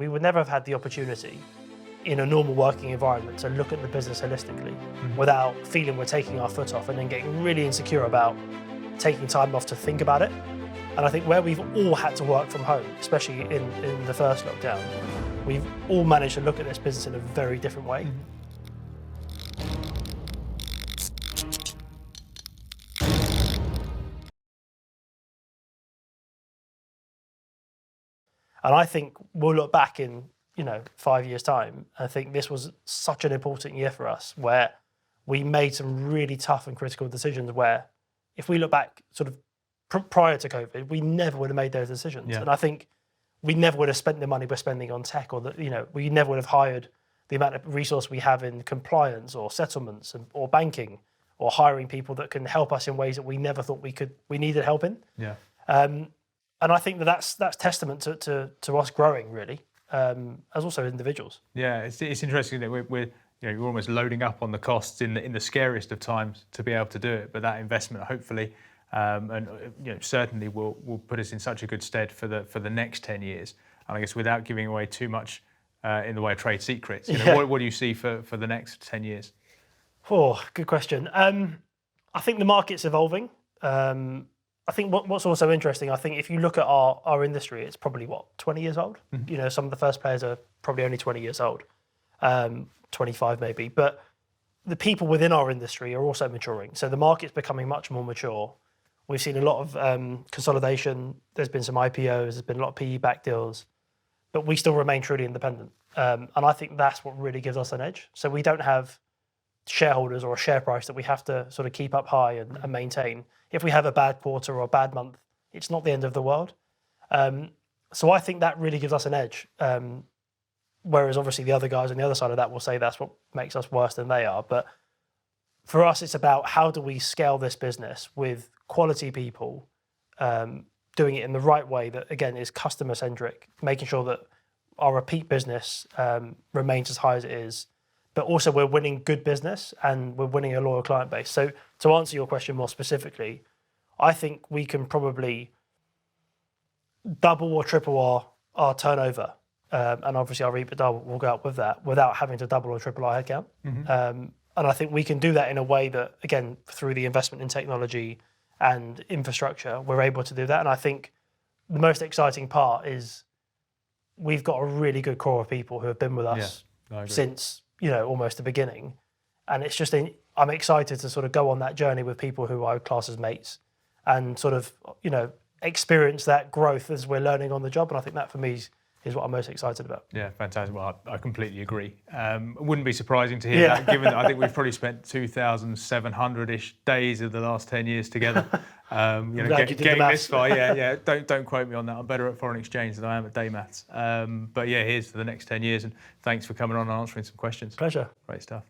We would never have had the opportunity in a normal working environment to look at the business holistically without feeling we're taking our foot off and then getting really insecure about taking time off to think about it. And I think where we've all had to work from home, especially in the first lockdown, we've all managed to look at this business in a very different way. And I think we'll look back in 5 years' time, and I think this was such an important year for us where we made some really tough and critical decisions where if we look back sort of prior to COVID, we never would have made those decisions. Yeah. And I think we never would have spent the money we're spending on tech, or we never would have hired the amount of resource we have in compliance or settlements or banking or hiring people that can help us in ways that we never thought we needed help in. Yeah. And I think that's testament to us growing really, as also individuals. Yeah, it's interesting that we're you're almost loading up on the costs in the scariest of times to be able to do it. But that investment, hopefully, and certainly will put us in such a good stead for the next 10 years. And I guess without giving away too much in the way of trade secrets, what do you see for the next 10 years? Oh, good question. I think the market's evolving. I think what's also interesting, I think if you look at our industry, it's probably 20 years old. Some of the first players are probably only 20 years old, 25 maybe. But the people within our industry are also maturing. So the market's becoming much more mature. We've seen a lot of consolidation. There's been some IPOs. There's been a lot of PE-backed deals. But we still remain truly independent. And I think that's what really gives us an edge. So we don't have shareholders or a share price that we have to sort of keep up high and maintain. If we have a bad quarter or a bad month, it's not the end of the world. So I think that really gives us an edge. Whereas obviously the other guys on the other side of that will say that's what makes us worse than they are. But for us, it's about how do we scale this business with quality people, doing it in the right way that, again, is customer-centric, making sure that our repeat business remains as high as it is, but also we're winning good business and we're winning a loyal client base. So to answer your question more specifically, I think we can probably double or triple our turnover, and obviously our EBITDA will go up with that without having to double or triple our headcount. And I think we can do that in a way that, again, through the investment in technology and infrastructure, we're able to do that. And I think the most exciting part is we've got a really good core of people who have been with us since almost the beginning. And it's just, I'm excited to sort of go on that journey with people who I would class as mates and sort of, experience that growth as we're learning on the job. And I think that for me is what I'm most excited about. Yeah, fantastic. Well, I completely agree. It wouldn't be surprising to hear that, given that I think we've probably spent 2,700-ish days of the last 10 years together. Getting this far. Yeah. Don't quote me on that. I'm better at foreign exchange than I am at day maths. But yeah, here's for the next 10 years. And thanks for coming on and answering some questions. Pleasure. Great stuff.